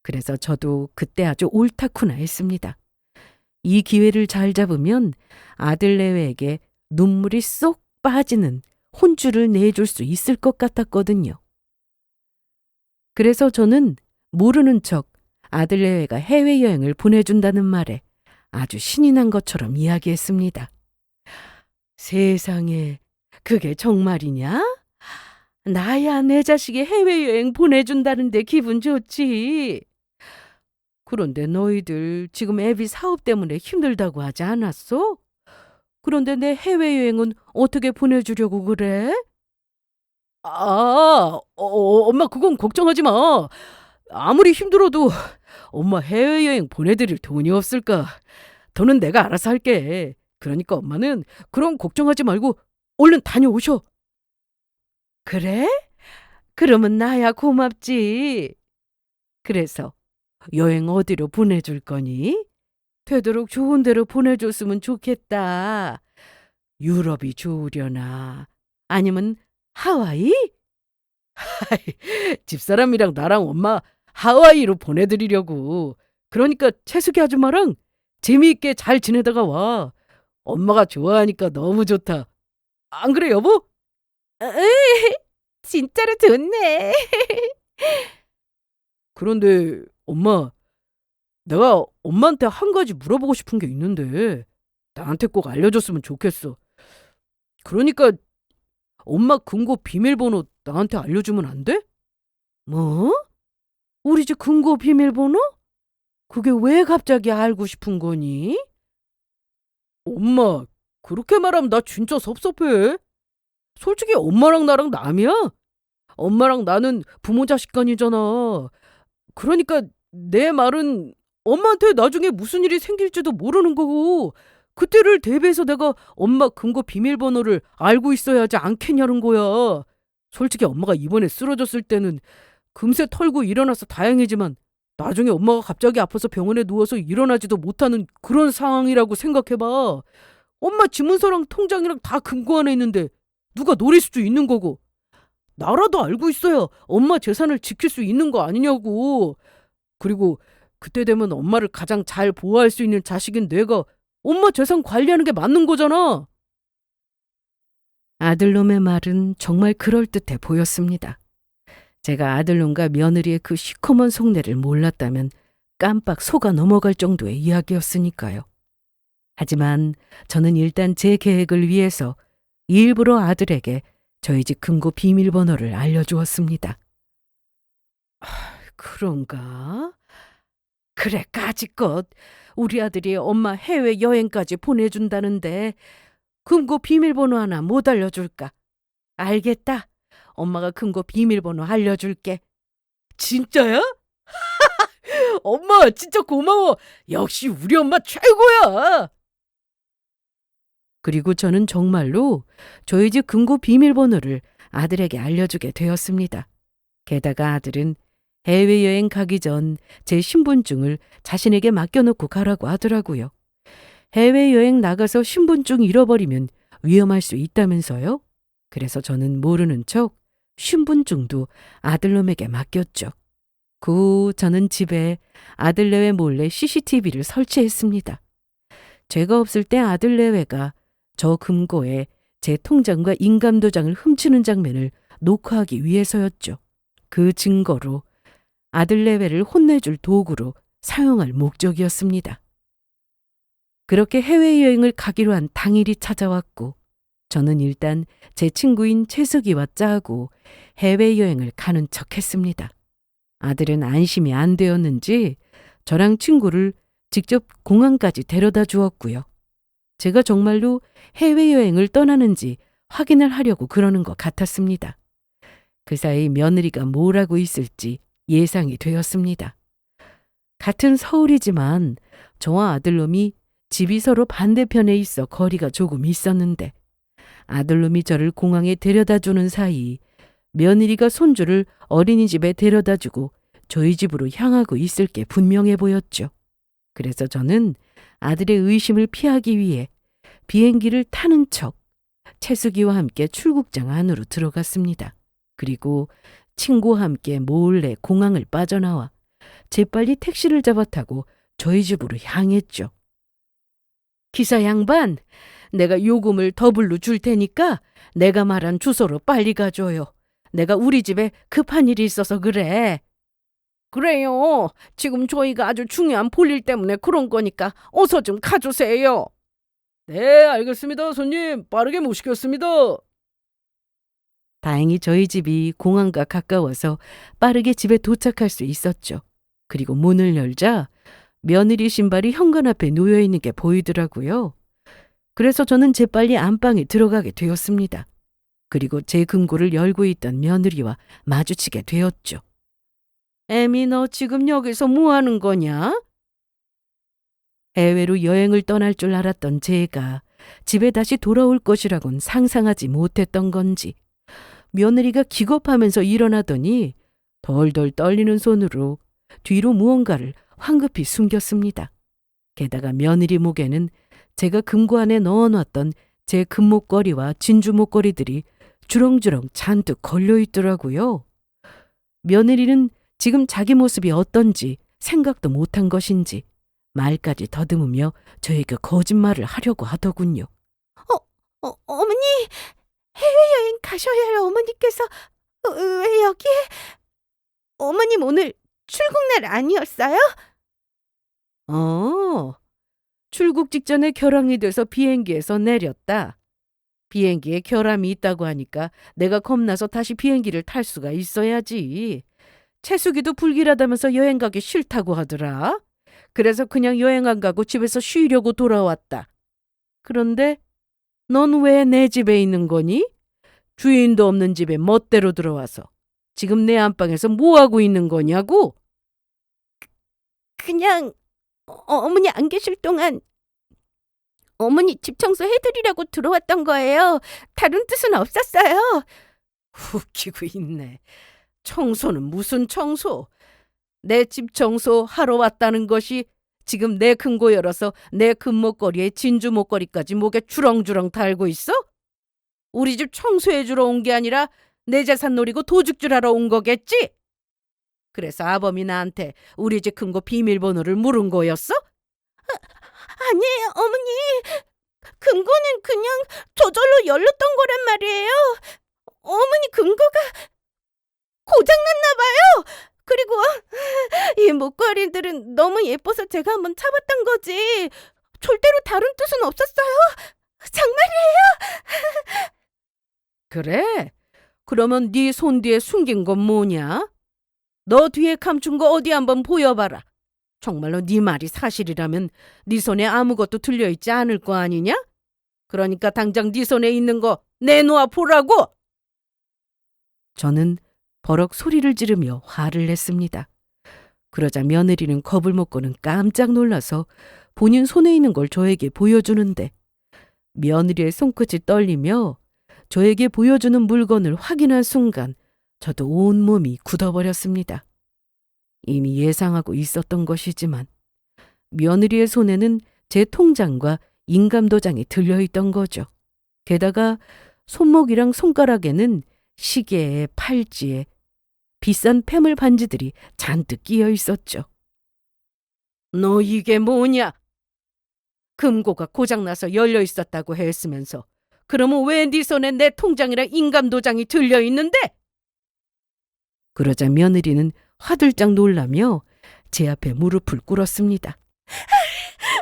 그래서 저도 그때 아주 옳다구나 했습니다. 이 기회를 잘 잡으면 아들 내외에게 눈물이 쏙 빠지는 혼주를 내줄 수 있을 것 같았거든요. 그래서 저는 모르는 척 아들 내외가 해외여행을 보내준다는 말에 아주 신이 난 것처럼 이야기했습니다. 세상에, 그게 정말이냐? 나야 내 자식이 해외여행 보내준다는데 기분 좋지. 그런데 너희들 지금 애비 사업 때문에 힘들다고 하지 않았어? 그런데 내 해외여행은 어떻게 보내주려고 그래? 엄마 그건 걱정하지 마. 아무리 힘들어도 엄마 해외여행 보내드릴 돈이 없을까. 돈은 내가 알아서 할게. 그러니까 엄마는 그런 걱정하지 말고 얼른 다녀오셔. 그래? 그러면 나야 고맙지. 그래서 여행 어디로 보내줄 거니? 되도록 좋은 데로 보내줬으면 좋겠다. 유럽이 좋으려나? 아니면 하와이? 집사람이랑 나랑 엄마 하와이로 보내드리려고. 그러니까 채숙이 아줌마랑 재미있게 잘 지내다가 와. 엄마가 좋아하니까 너무 좋다. 안 그래 여보? 진짜로 좋네. 그런데 엄마, 내가 엄마한테 한 가지 물어보고 싶은 게 있는데 나한테 꼭 알려줬으면 좋겠어. 그러니까 엄마 금고 비밀번호 나한테 알려주면 안 돼? 뭐? 우리 집 금고 비밀번호? 그게 왜 갑자기 알고 싶은 거니? 엄마, 그렇게 말하면 나 진짜 섭섭해. 솔직히 엄마랑 나랑 남이야? 엄마랑 나는 부모 자식간이잖아. 그러니까 내 말은 엄마한테 나중에 무슨 일이 생길지도 모르는 거고 그때를 대비해서 내가 엄마 금고 비밀번호를 알고 있어야 하지 않겠냐는 거야. 솔직히 엄마가 이번에 쓰러졌을 때는 금세 털고 일어나서 다행이지만 나중에 엄마가 갑자기 아파서 병원에 누워서 일어나지도 못하는 그런 상황이라고 생각해봐. 엄마 지문서랑 통장이랑 다 금고 안에 있는데 누가 노릴 수도 있는 거고 나라도 알고 있어야 엄마 재산을 지킬 수 있는 거 아니냐고. 그리고 그때 되면 엄마를 가장 잘 보호할 수 있는 자식인 내가 엄마 재산 관리하는 게 맞는 거잖아. 아들놈의 말은 정말 그럴듯해 보였습니다. 제가 아들놈과 며느리의 그 시커먼 속내를 몰랐다면 깜빡 속아 넘어갈 정도의 이야기였으니까요. 하지만 저는 일단 제 계획을 위해서 일부러 아들에게 저희 집 금고 비밀번호를 알려주었습니다. 그런가? 그래, 까짓것 우리 아들이 엄마 해외여행까지 보내준다는데 금고 비밀번호 하나 못 알려줄까? 알겠다. 엄마가 금고 비밀번호 알려줄게. 진짜야? 엄마 진짜 고마워. 역시 우리 엄마 최고야. 그리고 저는 정말로 저희 집 금고 비밀번호를 아들에게 알려주게 되었습니다. 게다가 아들은 해외여행 가기 전 제 신분증을 자신에게 맡겨놓고 가라고 하더라고요. 해외여행 나가서 신분증 잃어버리면 위험할 수 있다면서요? 그래서 저는 모르는 척 신분증도 아들놈에게 맡겼죠. 그 후 저는 집에 아들내외 몰래 CCTV를 설치했습니다. 제가 없을 때 아들내외가 저 금고에 제 통장과 인감도장을 훔치는 장면을 녹화하기 위해서였죠. 그 증거로 아들내외를 혼내줄 도구로 사용할 목적이었습니다. 그렇게 해외여행을 가기로 한 당일이 찾아왔고 저는 일단 제 친구인 채석이와 짜고 해외여행을 가는 척했습니다. 아들은 안심이 안 되었는지 저랑 친구를 직접 공항까지 데려다 주었고요. 제가 정말로 해외여행을 떠나는지 확인을 하려고 그러는 것 같았습니다. 그 사이 며느리가 뭘 하고 있을지 예상이 되었습니다. 같은 서울이지만 저와 아들놈이 집이 서로 반대편에 있어 거리가 조금 있었는데 아들놈이 저를 공항에 데려다 주는 사이 며느리가 손주를 어린이집에 데려다 주고 저희 집으로 향하고 있을 게 분명해 보였죠. 그래서 저는 아들의 의심을 피하기 위해 비행기를 타는 척 채숙이와 함께 출국장 안으로 들어갔습니다. 그리고 친구와 함께 몰래 공항을 빠져나와 재빨리 택시를 잡아 타고 저희 집으로 향했죠. 기사 양반, 내가 요금을 더블로 줄 테니까 내가 말한 주소로 빨리 가줘요. 내가 우리 집에 급한 일이 있어서 그래. 그래요. 지금 저희가 아주 중요한 볼일 때문에 그런 거니까 어서 좀 가주세요. 네, 알겠습니다. 손님, 빠르게 모시겠습니다. 다행히 저희 집이 공항과 가까워서 빠르게 집에 도착할 수 있었죠. 그리고 문을 열자 며느리 신발이 현관 앞에 놓여 있는 게 보이더라고요. 그래서 저는 재빨리 안방에 들어가게 되었습니다. 그리고 제 금고를 열고 있던 며느리와 마주치게 되었죠. 애미, 너 지금 여기서 뭐 하는 거냐? 해외로 여행을 떠날 줄 알았던 제가 집에 다시 돌아올 것이라곤 상상하지 못했던 건지 며느리가 기겁하면서 일어나더니 덜덜 떨리는 손으로 뒤로 무언가를 황급히 숨겼습니다. 게다가 며느리 목에는 제가 금고 안에 넣어놨던 제 금목걸이와 진주 목걸이들이 주렁주렁 잔뜩 걸려있더라고요. 며느리는 지금 자기 모습이 어떤지 생각도 못한 것인지 말까지 더듬으며 저에게 거짓말을 하려고 하더군요. 어머니, 해외여행 가셔야 할 어머니께서 왜 여기에? 어머님 오늘 출국날 아니었어요? 출국 직전에 결항이 돼서 비행기에서 내렸다. 비행기에 결함이 있다고 하니까 내가 겁나서 다시 비행기를 탈 수가 있어야지. 채숙이도 불길하다면서 여행 가기 싫다고 하더라. 그래서 그냥 여행 안 가고 집에서 쉬려고 돌아왔다. 그런데 넌 왜 내 집에 있는 거니? 주인도 없는 집에 멋대로 들어와서 지금 내 안방에서 뭐 하고 있는 거냐고? 그냥 어머니 안 계실 동안 어머니 집 청소 해드리려고 들어왔던 거예요. 다른 뜻은 없었어요. 웃기고 있네. 청소는 무슨 청소? 내 집 청소 하러 왔다는 것이 지금 내 금고 열어서 내 금목걸이에 진주 목걸이까지 목에 주렁주렁 달고 있어? 우리 집 청소해 주러 온 게 아니라 내 재산 노리고 도둑질하러 온 거겠지? 그래서 아범이 나한테 우리 집 금고 비밀번호를 물은 거였어? 아니에요, 어머니. 금고는 그냥 저절로 열렸던 거란 말이에요. 어머니 금고가 고장났나 봐요. 그리고 이 목걸이들은 너무 예뻐서 제가 한번 차봤던 거지. 절대로 다른 뜻은 없었어요. 정말이에요. 그래? 그러면 네 손 뒤에 숨긴 건 뭐냐? 너 뒤에 감춘 거 어디 한번 보여봐라. 정말로 네 말이 사실이라면 네 손에 아무것도 들려있지 않을 거 아니냐? 그러니까 당장 네 손에 있는 거 내놓아 보라고! 저는 버럭 소리를 지르며 화를 냈습니다. 그러자 며느리는 겁을 먹고는 깜짝 놀라서 본인 손에 있는 걸 저에게 보여주는데 며느리의 손끝이 떨리며 저에게 보여주는 물건을 확인한 순간 저도 온몸이 굳어버렸습니다. 이미 예상하고 있었던 것이지만 며느리의 손에는 제 통장과 인감도장이 들려있던 거죠. 게다가 손목이랑 손가락에는 시계에 팔찌에 비싼 폐물 반지들이 잔뜩 끼어 있었죠. 너 이게 뭐냐? 금고가 고장나서 열려 있었다고 했으면서 그러면 왜 네 손에 내 통장이랑 인감도장이 들려 있는데? 그러자 며느리는 화들짝 놀라며 제 앞에 무릎을 꿇었습니다.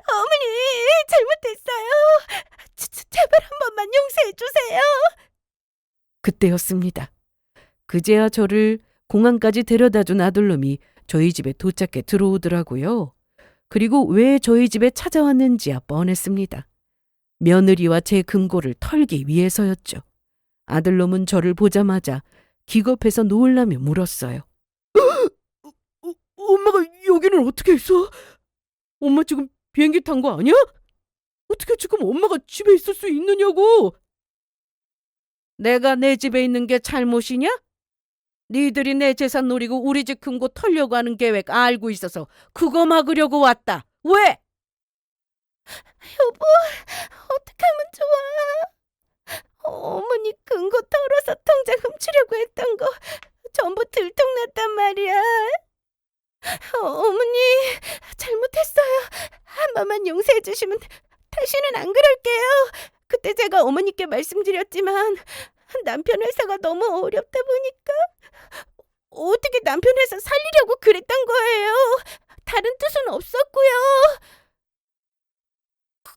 어머니, 잘못했어요. 제발 한 번만 용서해 주세요. 그때였습니다. 그제야 저를 공항까지 데려다준 아들놈이 저희 집에 도착해 들어오더라고요. 그리고 왜 저희 집에 찾아왔는지야 뻔했습니다. 며느리와 제 금고를 털기 위해서였죠. 아들놈은 저를 보자마자 기겁해서 놀라며 물었어요. 엄마가 여기는 어떻게 있어? 엄마 지금 비행기 탄 거 아니야? 어떻게 지금 엄마가 집에 있을 수 있느냐고? 내가 내 집에 있는 게 잘못이냐? 니들이 내 재산 노리고 우리 집 금고 털려고 하는 계획 알고 있어서 그거 막으려고 왔다. 왜? 여보, 어떡하면 좋아. 어머니 금고 털어서 통장 훔치려고 했던 거 전부 들통났단 말이야. 어머니, 잘못했어요. 한 번만 용서해 주시면 다시는 안 그럴게요. 그때 제가 어머니께 말씀드렸지만 남편 회사가 너무 어렵다 보니까 어떻게 남편 회사 살리려고 그랬던 거예요. 다른 뜻은 없었고요.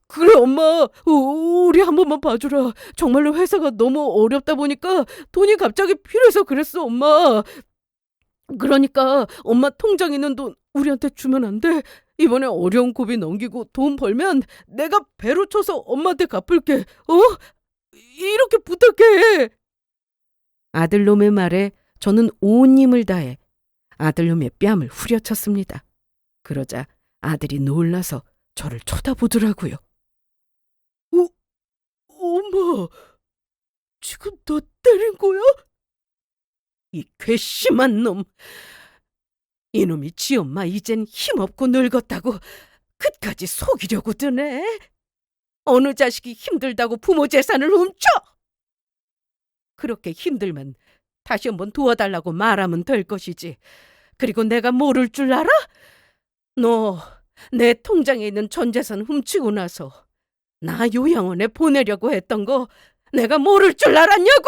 그래 엄마, 우리 한 번만 봐주라. 정말로 회사가 너무 어렵다 보니까 돈이 갑자기 필요해서 그랬어 엄마. 그러니까 엄마 통장에 있는 돈 우리한테 주면 안 돼? 이번에 어려운 고비 넘기고 돈 벌면 내가 배로 쳐서 엄마한테 갚을게. 이렇게 부탁해. 아들놈의 말에 저는 온 힘을 다해 아들놈의 뺨을 후려쳤습니다. 그러자 아들이 놀라서 저를 쳐다보더라고요. 엄마, 지금 너 때린 거야? 이 괘씸한 놈. 이놈이 지 엄마 이젠 힘없고 늙었다고 끝까지 속이려고 드네. 어느 자식이 힘들다고 부모 재산을 훔쳐? 그렇게 힘들면 다시 한번 도와달라고 말하면 될 것이지. 그리고 내가 모를 줄 알아? 너 내 통장에 있는 전 재산 훔치고 나서 나 요양원에 보내려고 했던 거 내가 모를 줄 알았냐고!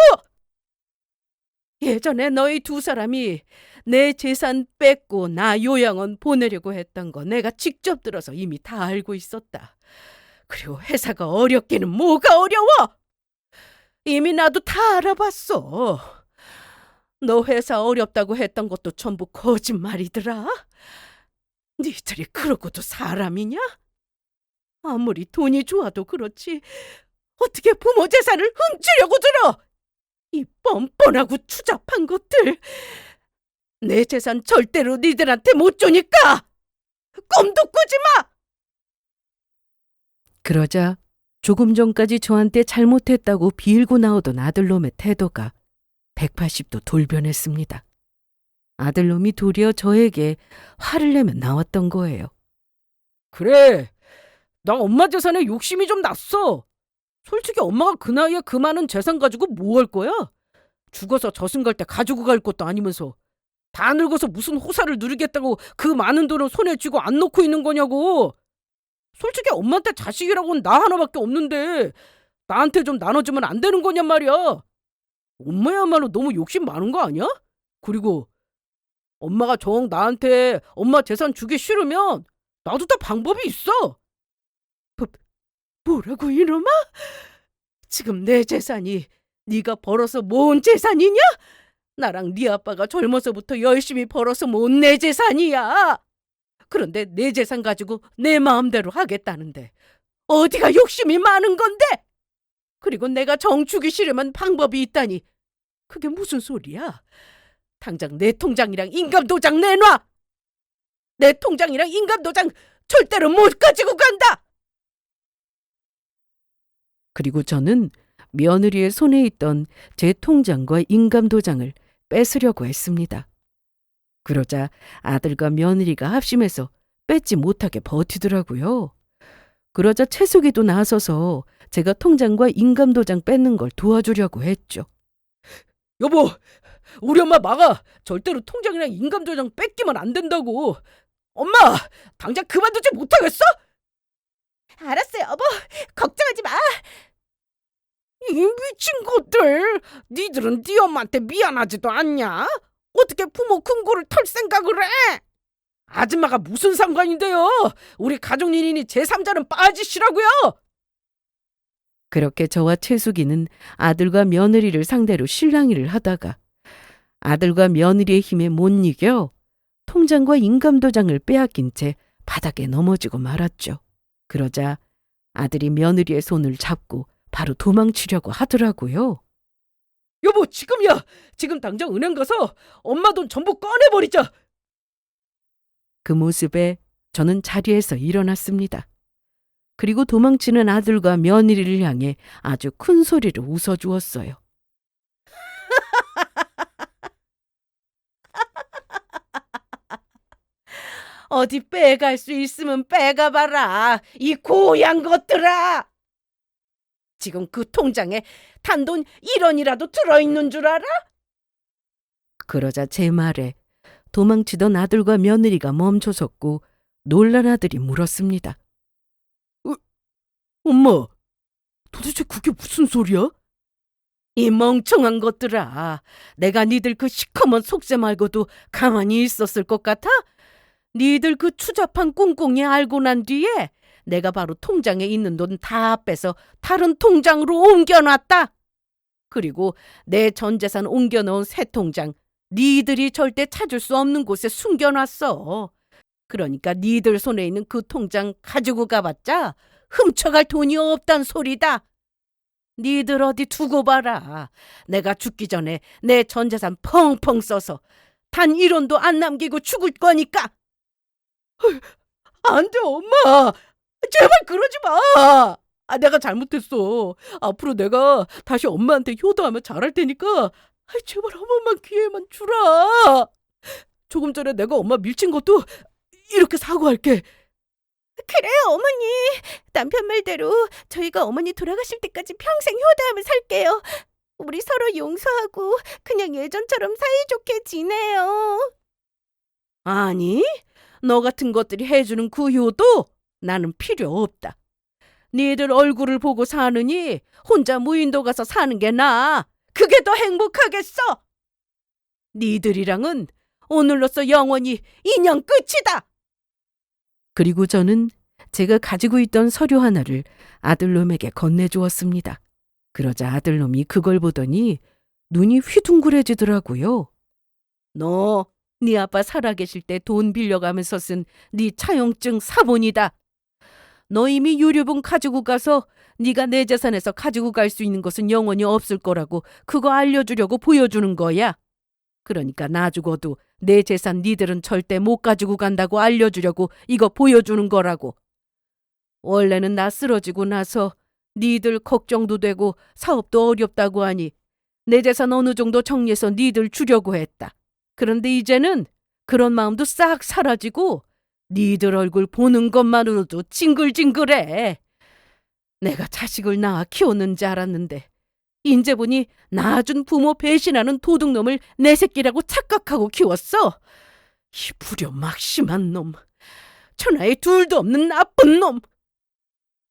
예전에 너희 두 사람이 내 재산 뺏고 나 요양원 보내려고 했던 거 내가 직접 들어서 이미 다 알고 있었다. 그리고 회사가 어렵기는 뭐가 어려워! 이미 나도 다 알아봤어. 너 회사 어렵다고 했던 것도 전부 거짓말이더라. 니들이 그러고도 사람이냐? 아무리 돈이 좋아도 그렇지 어떻게 부모 재산을 훔치려고 들어! 이 뻔뻔하고 추잡한 것들. 내 재산 절대로 니들한테 못 주니까 꿈도 꾸지 마! 그러자 조금 전까지 저한테 잘못했다고 빌고 나오던 아들놈의 태도가 180도 돌변했습니다. 아들놈이 도리어 저에게 화를 내며 나왔던 거예요. 그래, 나 엄마 재산에 욕심이 좀 났어. 솔직히 엄마가 그 나이에 그 많은 재산 가지고 뭐 할 거야? 죽어서 저승 갈 때 가지고 갈 것도 아니면서 다 늙어서 무슨 호사를 누리겠다고 그 많은 돈을 손에 쥐고 안 놓고 있는 거냐고. 솔직히 엄마한테 자식이라고는 나 하나밖에 없는데 나한테 좀 나눠주면 안 되는 거냔 말이야. 엄마야말로 너무 욕심 많은 거 아니야? 그리고 엄마가 정 나한테 엄마 재산 주기 싫으면 나도 다 방법이 있어. 뭐라고 이놈아? 지금 내 재산이 네가 벌어서 모은 재산이냐? 나랑 네 아빠가 젊어서부터 열심히 벌어서 모은 내 재산이야. 그런데 내 재산 가지고 내 마음대로 하겠다는데 어디가 욕심이 많은 건데? 그리고 내가 정 주기 싫으면 방법이 있다니 그게 무슨 소리야? 당장 내 통장이랑 인감도장 내놔. 내 통장이랑 인감도장 절대로 못 가지고 간다. 그리고 저는 며느리의 손에 있던 제 통장과 인감도장을 뺏으려고 했습니다. 그러자 아들과 며느리가 합심해서 뺏지 못하게 버티더라고요. 그러자 채숙이도 나서서 제가 통장과 인감도장 뺏는 걸 도와주려고 했죠. 여보, 우리 엄마 막아. 절대로 통장이랑 인감도장 뺏기면 안 된다고. 엄마, 당장 그만두지 못하겠어? 알았어, 여보. 걱정하지 마. 이 미친 것들. 니들은 네 엄마한테 미안하지도 않냐? 어떻게 부모 금고를 털 생각을 해? 아줌마가 무슨 상관인데요? 우리 가족일이니 제3자는 빠지시라고요. 그렇게 저와 채숙이는 아들과 며느리를 상대로 실랑이를 하다가 아들과 며느리의 힘에 못 이겨 통장과 인감도장을 빼앗긴 채 바닥에 넘어지고 말았죠. 그러자 아들이 며느리의 손을 잡고 바로 도망치려고 하더라고요. 여보, 지금이야. 지금 당장 은행 가서 엄마 돈 전부 꺼내버리자. 그 모습에 저는 자리에서 일어났습니다. 그리고 도망치는 아들과 며느리를 향해 아주 큰 소리로 웃어주었어요. 어디 빼갈 수 있으면 빼가봐라. 이 고양 것들아. 지금 그 통장에 단돈 1원이라도 들어있는 줄 알아? 그러자 제 말에 도망치던 아들과 며느리가 멈춰섰고 놀란 아들이 물었습니다. 엄마, 도대체 그게 무슨 소리야? 이 멍청한 것들아. 내가 니들 그 시커먼 속셈 말고도 가만히 있었을 것 같아? 니들 그 추잡한 꿍꿍이 알고 난 뒤에 내가 바로 통장에 있는 돈 다 빼서 다른 통장으로 옮겨놨다. 그리고 내 전 재산 옮겨놓은 새 통장 니들이 절대 찾을 수 없는 곳에 숨겨놨어. 그러니까 니들 손에 있는 그 통장 가지고 가봤자 훔쳐갈 돈이 없단 소리다. 니들 어디 두고 봐라. 내가 죽기 전에 내 전 재산 펑펑 써서 단 1원도 안 남기고 죽을 거니까. 안 돼, 엄마. 제발 그러지 마. 내가 잘못했어. 앞으로 내가 다시 엄마한테 효도하며 잘할 테니까 제발 한 번만 기회만 주라. 조금 전에 내가 엄마 밀친 것도 이렇게 사과할게. 그래요, 어머니. 남편 말대로 저희가 어머니 돌아가실 때까지 평생 효도하며 살게요. 우리 서로 용서하고 그냥 예전처럼 사이좋게 지내요. 아니, 너 같은 것들이 해주는 그 효도 나는 필요 없다. 니들 얼굴을 보고 사느니 혼자 무인도 가서 사는 게 나아. 그게 더 행복하겠어. 니들이랑은 오늘로써 영원히 인연 끝이다. 그리고 저는 제가 가지고 있던 서류 하나를 아들놈에게 건네주었습니다. 그러자 아들놈이 그걸 보더니 눈이 휘둥그레지더라고요. 너, 네 아빠 살아계실 때 돈 빌려가면서 쓴 네 차용증 사본이다. 너 이미 유류분 가지고 가서 네가 내 재산에서 가지고 갈 수 있는 것은 영원히 없을 거라고 그거 알려주려고 보여주는 거야. 그러니까 나 죽어도 내 재산 니들은 절대 못 가지고 간다고 알려주려고 이거 보여주는 거라고. 원래는 나 쓰러지고 나서 니들 걱정도 되고 사업도 어렵다고 하니 내 재산 어느 정도 정리해서 니들 주려고 했다. 그런데 이제는 그런 마음도 싹 사라지고 니들 얼굴 보는 것만으로도 징글징글해. 내가 자식을 낳아 키웠는지 알았는데 인제 보니 낳아준 부모 배신하는 도둑놈을 내 새끼라고 착각하고 키웠어. 이 불효막심한 놈. 천하에 둘도 없는 나쁜 놈.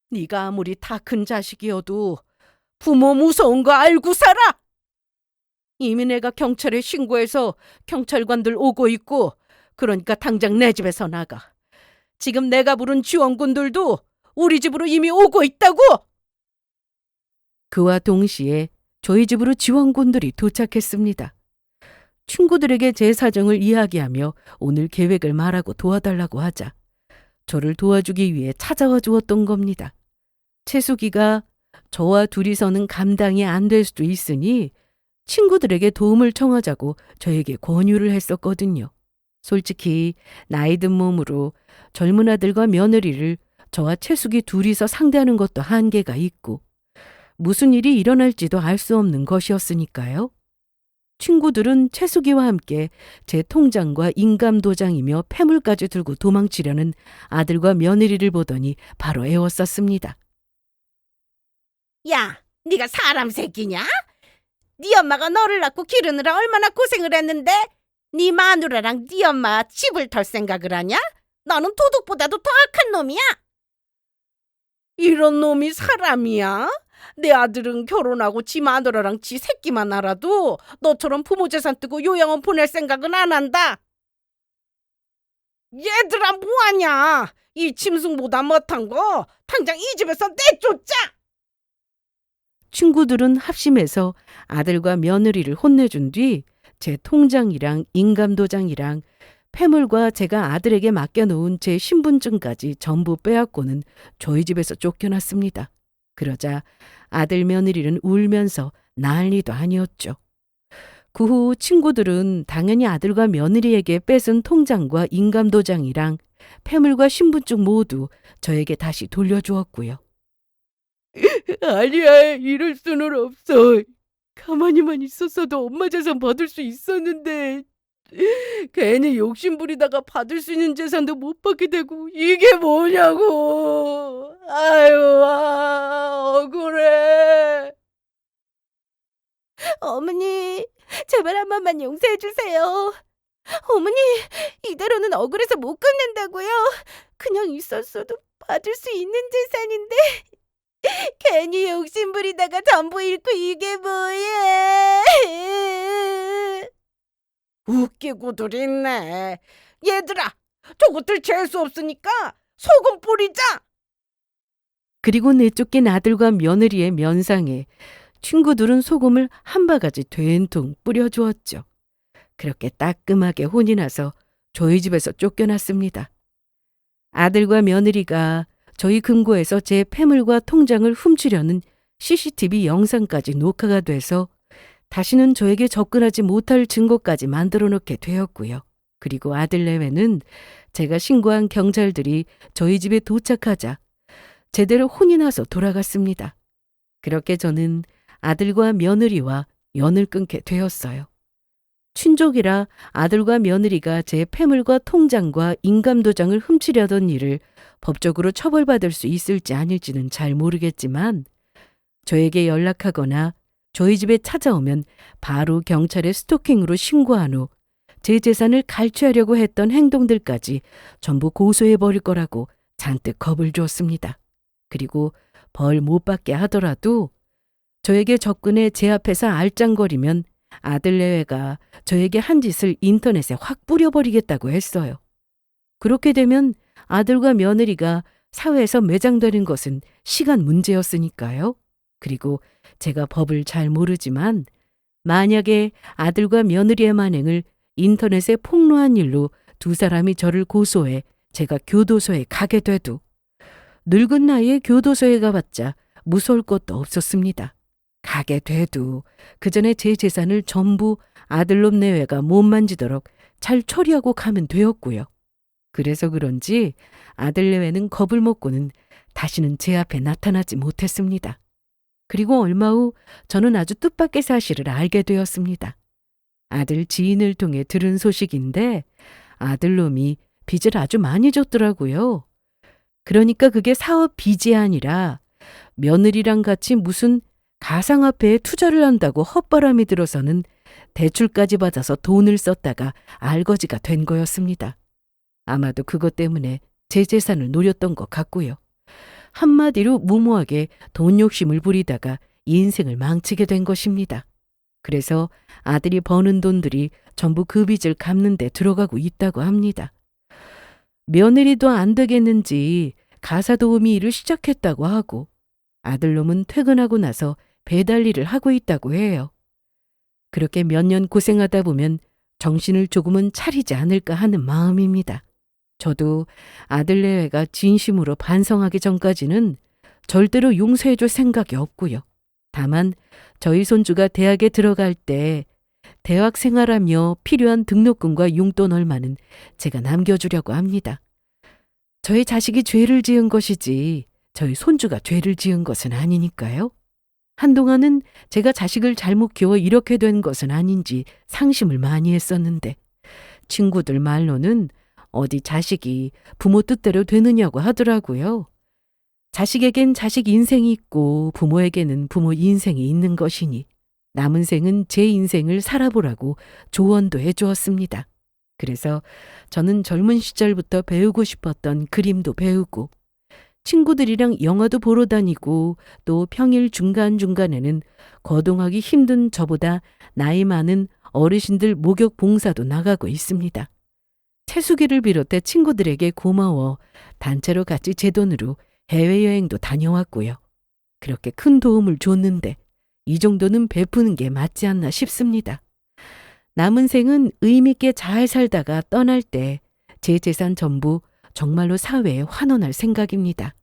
네가 아무리 다 큰 자식이어도 부모 무서운 거 알고 살아. 이미 내가 경찰에 신고해서 경찰관들 오고 있고 그러니까 당장 내 집에서 나가. 지금 내가 부른 지원군들도 우리 집으로 이미 오고 있다고. 그와 동시에 저희 집으로 지원군들이 도착했습니다. 친구들에게 제 사정을 이야기하며 오늘 계획을 말하고 도와달라고 하자 저를 도와주기 위해 찾아와 주었던 겁니다. 채숙이가 저와 둘이서는 감당이 안 될 수도 있으니 친구들에게 도움을 청하자고 저에게 권유를 했었거든요. 솔직히 나이 든 몸으로 젊은 아들과 며느리를 저와 채숙이 둘이서 상대하는 것도 한계가 있고 무슨 일이 일어날지도 알 수 없는 것이었으니까요. 친구들은 채숙이와 함께 제 통장과 인감도장이며 폐물까지 들고 도망치려는 아들과 며느리를 보더니 바로 애웠었습니다. 야, 네가 사람 새끼냐? 네 엄마가 너를 낳고 기르느라 얼마나 고생을 했는데 네 마누라랑 네 엄마 집을 털 생각을 하냐? 너는 도둑보다도 더 악한 놈이야. 이런 놈이 사람이야? 내 아들은 결혼하고 지 마누라랑 지 새끼만 알아도 너처럼 부모 재산 뜨고 요양원 보낼 생각은 안 한다. 얘들아 뭐하냐? 이 짐승보다 못한 거 당장 이 집에서 내쫓자. 친구들은 합심해서 아들과 며느리를 혼내준 뒤 제 통장이랑 인감도장이랑 폐물과 제가 아들에게 맡겨놓은 제 신분증까지 전부 빼앗고는 저희 집에서 쫓겨났습니다. 그러자 아들 며느리는 울면서 난리도 아니었죠. 그 후 친구들은 당연히 아들과 며느리에게 뺏은 통장과 인감도장이랑 폐물과 신분증 모두 저에게 다시 돌려주었고요. 아니야, 이럴 수는 없어. 가만히만 있었어도 엄마 재산 받을 수 있었는데 괜히 욕심부리다가 받을 수 있는 재산도 못 받게 되고 이게 뭐냐고. 아유, 억울해. 어머니, 제발 한 번만 용서해 주세요. 어머니, 이대로는 억울해서 못 갚는다고요. 그냥 있었어도 받을 수 있는 재산인데 괜히 욕심부리다가 전부 잃고 이게 뭐야. 웃기고들 있네. 얘들아, 저것들 재수 없으니까 소금 뿌리자. 그리고 내쫓긴 아들과 며느리의 면상에 친구들은 소금을 한 바가지 된통 뿌려주었죠. 그렇게 따끔하게 혼이 나서 저희 집에서 쫓겨났습니다. 아들과 며느리가 저희 금고에서 제 폐물과 통장을 훔치려는 CCTV 영상까지 녹화가 돼서 다시는 저에게 접근하지 못할 증거까지 만들어 놓게 되었고요. 그리고 아들 내외는 제가 신고한 경찰들이 저희 집에 도착하자 제대로 혼이 나서 돌아갔습니다. 그렇게 저는 아들과 며느리와 연을 끊게 되었어요. 친족이라 아들과 며느리가 제 폐물과 통장과 인감도장을 훔치려던 일을 법적으로 처벌받을 수 있을지 아닐지는 잘 모르겠지만 저에게 연락하거나 저희 집에 찾아오면 바로 경찰에 스토킹으로 신고한 후 제 재산을 갈취하려고 했던 행동들까지 전부 고소해버릴 거라고 잔뜩 겁을 주었습니다. 그리고 벌 못 받게 하더라도 저에게 접근해 제 앞에서 알짱거리면 아들 내외가 저에게 한 짓을 인터넷에 확 뿌려버리겠다고 했어요. 그렇게 되면 아들과 며느리가 사회에서 매장되는 것은 시간 문제였으니까요. 그리고 제가 법을 잘 모르지만 만약에 아들과 며느리의 만행을 인터넷에 폭로한 일로 두 사람이 저를 고소해 제가 교도소에 가게 돼도 늙은 나이에 교도소에 가봤자 무서울 것도 없었습니다. 가게 돼도 그 전에 제 재산을 전부 아들놈 내외가 못 만지도록 잘 처리하고 가면 되었고요. 그래서 그런지 아들 내외는 겁을 먹고는 다시는 제 앞에 나타나지 못했습니다. 그리고 얼마 후 저는 아주 뜻밖의 사실을 알게 되었습니다. 아들 지인을 통해 들은 소식인데 아들놈이 빚을 아주 많이 줬더라고요. 그러니까 그게 사업 빚이 아니라 며느리랑 같이 무슨 가상화폐에 투자를 한다고 헛바람이 들어서는 대출까지 받아서 돈을 썼다가 알거지가 된 거였습니다. 아마도 그것 때문에 제 재산을 노렸던 것 같고요. 한마디로 무모하게 돈 욕심을 부리다가 인생을 망치게 된 것입니다. 그래서 아들이 버는 돈들이 전부 그 빚을 갚는 데 들어가고 있다고 합니다. 며느리도 안 되겠는지 가사도우미 일을 시작했다고 하고 아들놈은 퇴근하고 나서 배달 일을 하고 있다고 해요. 그렇게 몇 년 고생하다 보면 정신을 조금은 차리지 않을까 하는 마음입니다. 저도 아들 내외가 진심으로 반성하기 전까지는 절대로 용서해줄 생각이 없고요. 다만 저희 손주가 대학에 들어갈 때 대학 생활하며 필요한 등록금과 용돈 얼마는 제가 남겨주려고 합니다. 저희 자식이 죄를 지은 것이지 저희 손주가 죄를 지은 것은 아니니까요. 한동안은 제가 자식을 잘못 키워 이렇게 된 것은 아닌지 상심을 많이 했었는데 친구들 말로는 어디 자식이 부모 뜻대로 되느냐고 하더라고요. 자식에겐 자식 인생이 있고 부모에게는 부모 인생이 있는 것이니 남은 생은 제 인생을 살아보라고 조언도 해주었습니다. 그래서 저는 젊은 시절부터 배우고 싶었던 그림도 배우고 친구들이랑 영화도 보러 다니고 또 평일 중간중간에는 거동하기 힘든 저보다 나이 많은 어르신들 목욕 봉사도 나가고 있습니다. 채숙이를 비롯해 친구들에게 고마워 단체로 같이 제 돈으로 해외여행도 다녀왔고요. 그렇게 큰 도움을 줬는데 이 정도는 베푸는 게 맞지 않나 싶습니다. 남은 생은 의미 있게 잘 살다가 떠날 때 제 재산 전부 정말로 사회에 환원할 생각입니다.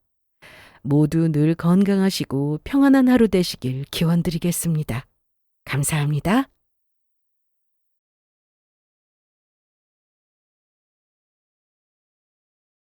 모두 늘 건강하시고 평안한 하루 되시길 기원드리겠습니다. 감사합니다.